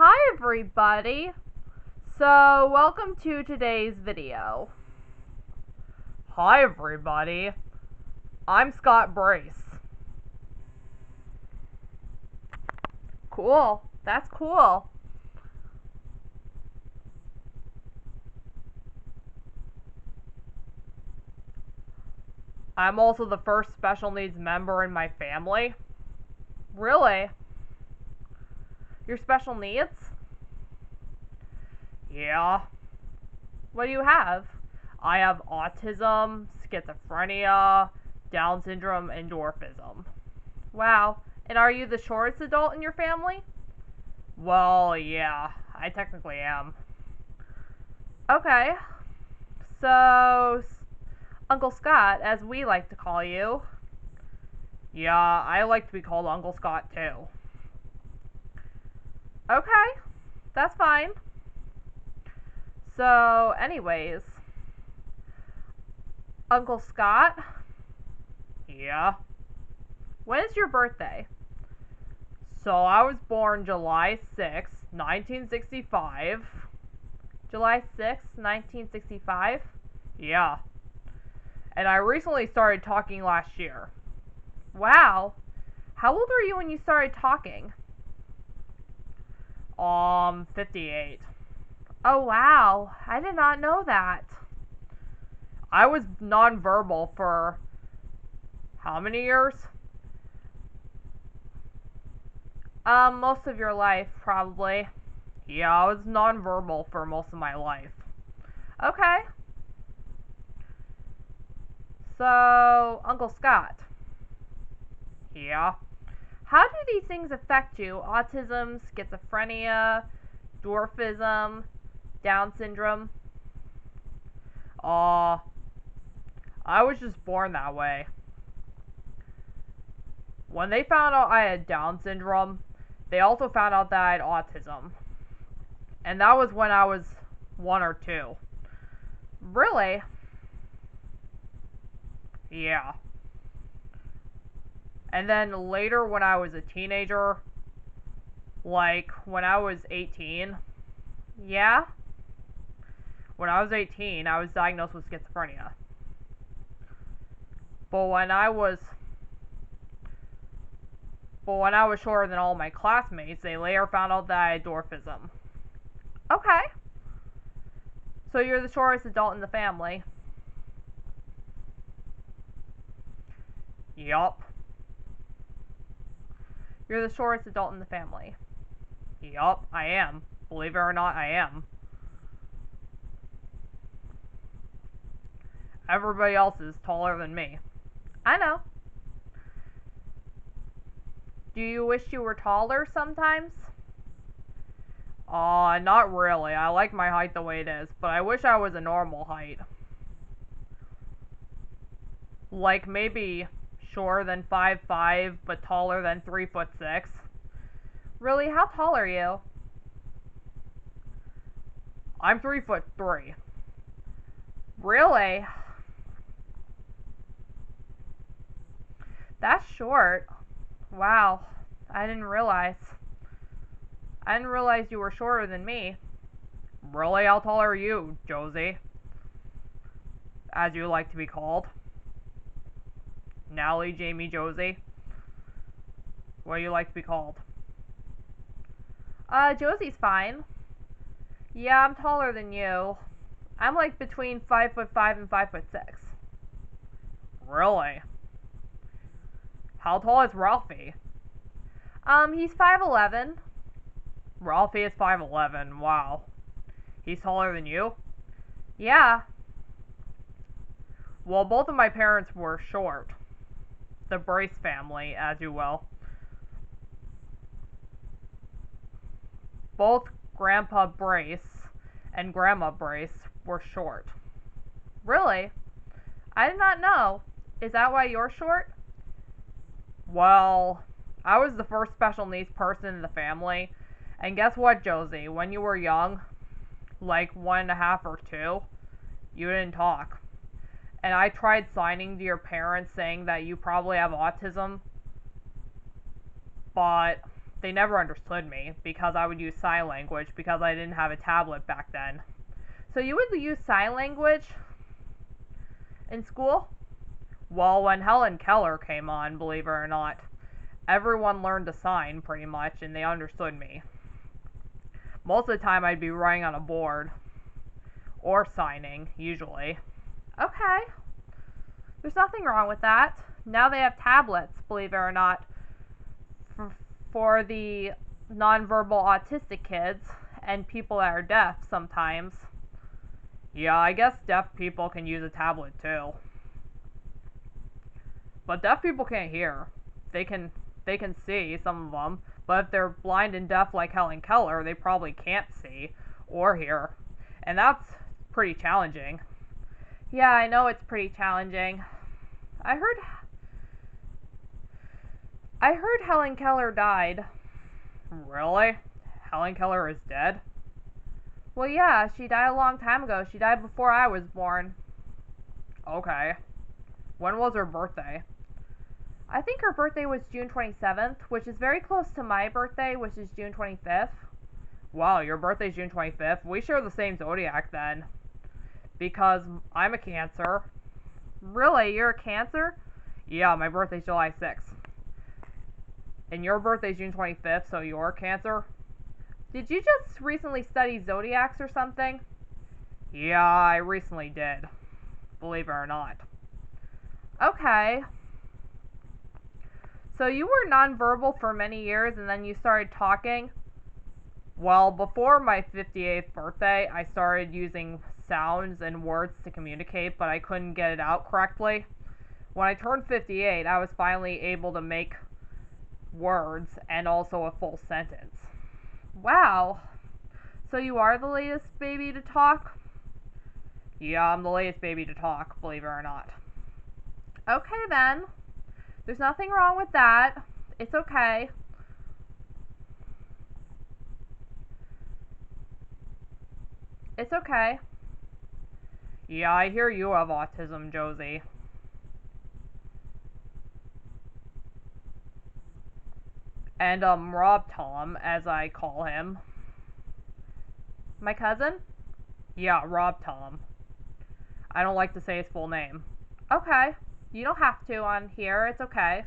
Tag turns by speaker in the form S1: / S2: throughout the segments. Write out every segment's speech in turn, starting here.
S1: Hi everybody! So, welcome to today's video. Hi everybody, I'm Scott Brace. Cool, that's cool. I'm also the first special needs member in my family. Really? You're special needs? Yeah. What do you have? I have autism, schizophrenia, Down syndrome, and dwarfism. Wow. And are you the shortest adult in your family? Well, yeah, I technically am. Okay. So, Uncle Scott, as we like to call you. Yeah, I like to be called Uncle Scott too. Okay, that's fine. So, anyways, Uncle Scott? Yeah. When is your birthday? So, I was born July 6th, 1965. July 6th, 1965? Yeah. And I recently started talking last year. Wow. How old were you when you started talking? 58. Oh wow, I did not know that. I was nonverbal for how many years? Most of your life, probably. Yeah, I was nonverbal for most of my life. Okay. So, Uncle Scott. Yeah. How do these things affect you? Autism, schizophrenia, dwarfism, Down syndrome? Aw, I was just born that way. When they found out I had Down syndrome, they also found out that I had autism. And that was when I was 1 or 2. Really? Yeah. And then later, when I was a teenager, like when I was 18, yeah? When I was 18, I was diagnosed with schizophrenia. But when I was shorter than all my classmates, they later found out that I had dwarfism. Okay. So you're the shortest adult in the family. Yup. You're the shortest adult in the family. Yup, I am. Believe it or not, I am. Everybody else is taller than me. I know. Do you wish you were taller sometimes? Not really. I like my height the way it is, but I wish I was a normal height. Like maybe shorter than 5'5", but taller than 3'6". Really, how tall are you? I'm 3'3". Really? That's short. Wow. I didn't realize. I didn't realize you were shorter than me. Really, how tall are you, Josie? As you like to be called. Nally, Jamie, Josie. What do you like to be called? Josie's fine. Yeah, I'm taller than you. I'm like between 5'5" and 5'6". Really? How tall is Ralphie? He's 5'11". Ralphie is 5'11". Wow. He's taller than you? Yeah. Well, both of my parents were short. The Brace family, as you will. Both Grandpa Brace and Grandma Brace were short. Really? I did not know. Is that why you're short? Well, I was the first special needs person in the family. And guess what, Josie? When you were young, like 1.5 or 2, you didn't talk. And I tried signing to your parents saying that you probably have autism, but they never understood me because I would use sign language because I didn't have a tablet back then. So you would use sign language in school? Well, when Helen Keller came on, believe it or not, everyone learned to sign pretty much and they understood me. Most of the time I'd be writing on a board or signing, usually. Okay. There's nothing wrong with that. Now they have tablets, believe it or not, for the nonverbal autistic kids and people that are deaf sometimes. Yeah, I guess deaf people can use a tablet too. But deaf people can't hear. They can see, some of them, but if they're blind and deaf like Helen Keller, they probably can't see or hear. And that's pretty challenging. Yeah, I know it's pretty challenging. I heard Helen Keller died. Really? Helen Keller is dead? Well, yeah, she died a long time ago. She died before I was born. Okay. When was her birthday? I think her birthday was June 27th, which is very close to my birthday, which is June 25th. Wow, your birthday's June 25th. We share the same zodiac then. Because I'm a Cancer. Really? You're a Cancer? Yeah, my birthday's July 6th. And your birthday's June 25th, so you're a Cancer? Did you just recently study zodiacs or something? Yeah, I recently did. Believe it or not. Okay. So you were nonverbal for many years and then you started talking? Well, before my 58th birthday, I started using sounds and words to communicate, but I couldn't get it out correctly. When I turned 58, I was finally able to make words and also a full sentence. Wow. So you are the latest baby to talk? Yeah, I'm the latest baby to talk, believe it or not. Okay then. There's nothing wrong with that. It's okay. It's okay. Yeah, I hear you have autism, Josie. And, Rob Tom, as I call him. My cousin? Yeah, Rob Tom. I don't like to say his full name. Okay. You don't have to on here, it's okay.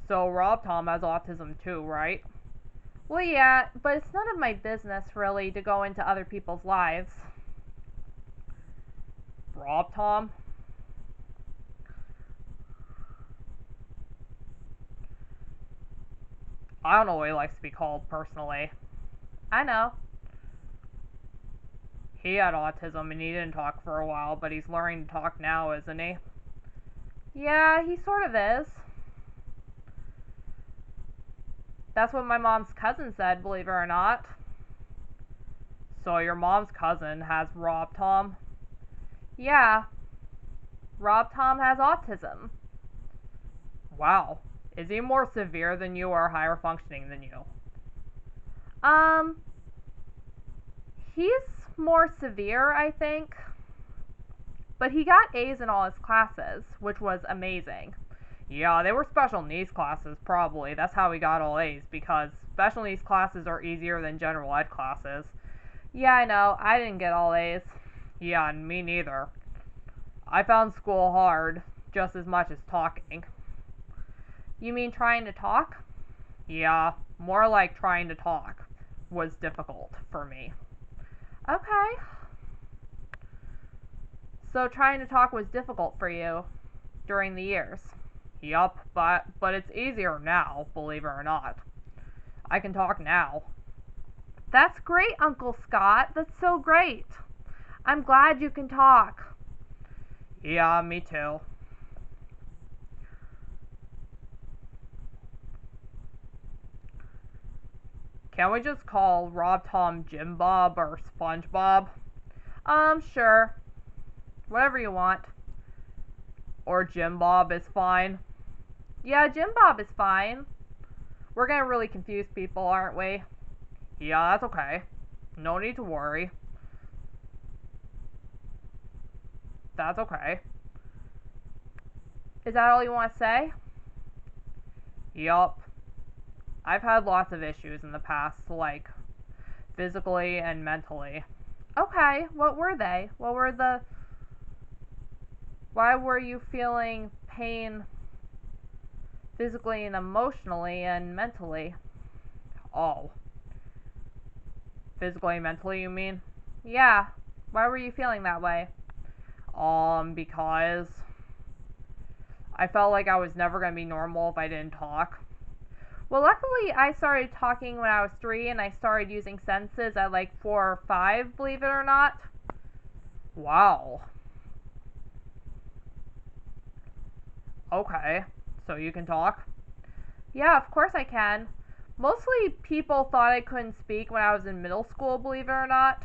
S1: So, Rob Tom has autism too, right? Well, yeah, but it's none of my business, really, to go into other people's lives. Rob Tom? I don't know what he likes to be called, personally. I know. He had autism and he didn't talk for a while, but he's learning to talk now, isn't he? Yeah, he sort of is. That's what my mom's cousin said, believe it or not. So your mom's cousin has Rob Tom? Yeah. Rob Tom has autism. Wow. Is he more severe than you or higher functioning than you? Um, he's more severe, I think. But he got A's in all his classes, which was amazing. Yeah, they were special needs classes, probably. That's how he got all A's, because special needs classes are easier than general ed classes. Yeah, I know. I didn't get all A's. Yeah, and me neither. I found school hard, just as much as talking. You mean trying to talk? Yeah, more like trying to talk was difficult for me. Okay. So trying to talk was difficult for you during the years? Yup, but it's easier now, believe it or not. I can talk now. That's great, Uncle Scott. That's so great. I'm glad you can talk. Yeah, me too. Can we just call Rob Tom Jim Bob or SpongeBob? Sure. Whatever you want. Or Jim Bob is fine. Yeah, Jim Bob is fine. We're gonna really confuse people, aren't we? Yeah, that's okay. No need to worry. That's okay. Is that all you want to say? Yup. I've had lots of issues in the past, like physically and mentally. Okay, what were they? Why were you feeling pain physically and emotionally and mentally? Oh, physically and mentally, you mean? Yeah. Why were you feeling that way? Because I felt like I was never going to be normal if I didn't talk. Well, luckily, I started talking when I was 3, and I started using sentences at like 4 or 5, believe it or not. Wow. Okay. So you can talk? Yeah, of course I can. Mostly people thought I couldn't speak when I was in middle school, believe it or not.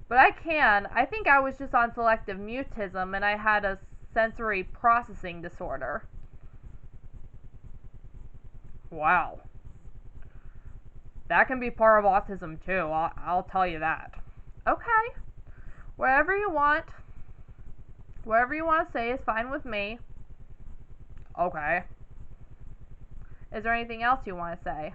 S1: But I can. I think I was just on selective mutism and I had a sensory processing disorder. Wow. That can be part of autism too, I'll tell you that. Okay. Whatever you want. Whatever you want to say is fine with me. Okay. Is there anything else you want to say?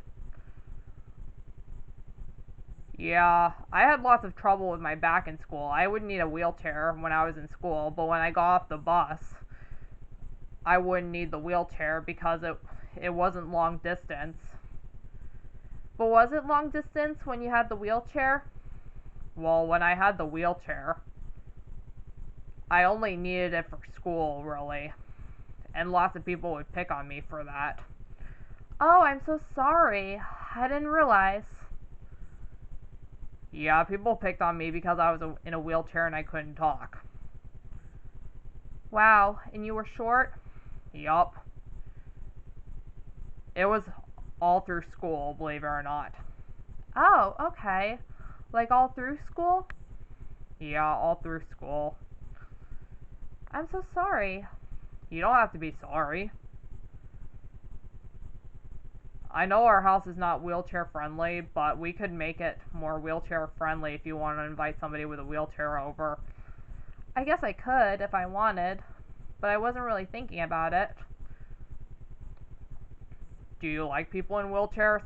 S1: Yeah, I had lots of trouble with my back in school. I would need a wheelchair when I was in school, but when I got off the bus, I wouldn't need the wheelchair because it wasn't long distance. But was it long distance when you had the wheelchair? Well, when I had the wheelchair, I only needed it for school, really. And lots of people would pick on me for that. Oh, I'm so sorry. I didn't realize. Yeah, people picked on me because I was in a wheelchair and I couldn't talk. Wow, and you were short? Yup. It was all through school, believe it or not. Oh, okay. Like all through school? Yeah, all through school. I'm so sorry. You don't have to be sorry. I know our house is not wheelchair friendly, but we could make it more wheelchair friendly if you want to invite somebody with a wheelchair over. I guess I could if I wanted, but I wasn't really thinking about it. Do you like people in wheelchairs?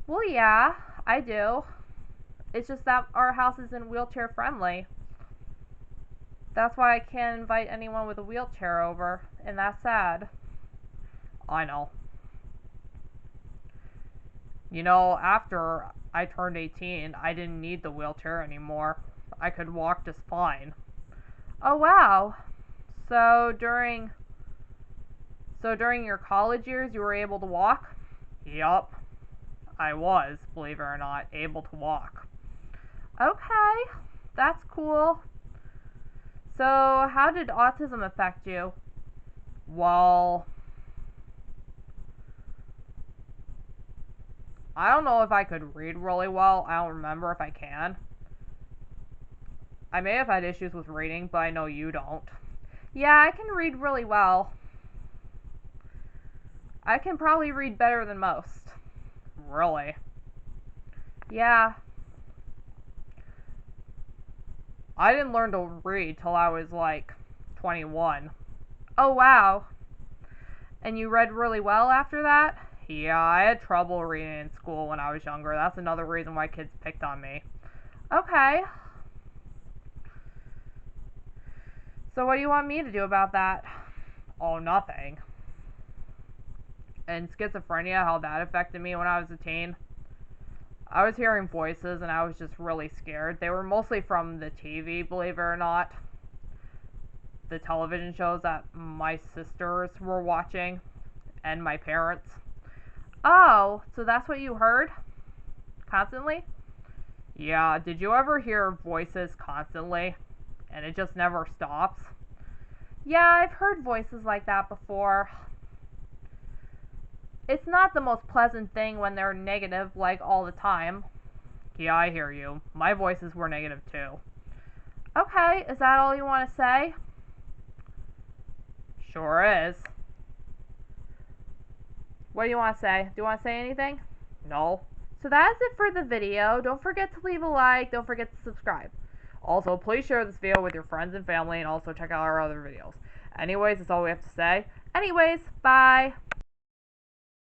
S1: Well, yeah, I do. It's just that our house isn't wheelchair friendly. That's why I can't invite anyone with a wheelchair over, and that's sad. I know. You know, after I turned 18, I didn't need the wheelchair anymore. I could walk just fine. Oh wow. So during your college years you were able to walk? Yup. I was, believe it or not, able to walk. Okay. That's cool. So, how did autism affect you? Well, I don't know if I could read really well. I don't remember if I can. I may have had issues with reading, but I know you don't. Yeah, I can read really well. I can probably read better than most. Really? Yeah. I didn't learn to read till I was like 21. Oh wow. And you read really well after that? Yeah, I had trouble reading in school when I was younger. That's another reason why kids picked on me. Okay. So what do you want me to do about that? Oh, nothing. And schizophrenia, how that affected me when I was a teen. I was hearing voices and I was just really scared. They were mostly from the TV, believe it or not. The television shows that my sisters were watching and my parents. Oh, so that's what you heard? Constantly? Yeah, did you ever hear voices constantly? And it just never stops? Yeah, I've heard voices like that before. It's not the most pleasant thing when they're negative, like all the time. Yeah, I hear you. My voices were negative too. Okay, is that all you want to say? Sure is. What do you want to say? Do you want to say anything? No. So that's it for the video. Don't forget to leave a like. Don't forget to subscribe. Also, please share this video with your friends and family and also check out our other videos. Anyways, that's all we have to say. Anyways, bye.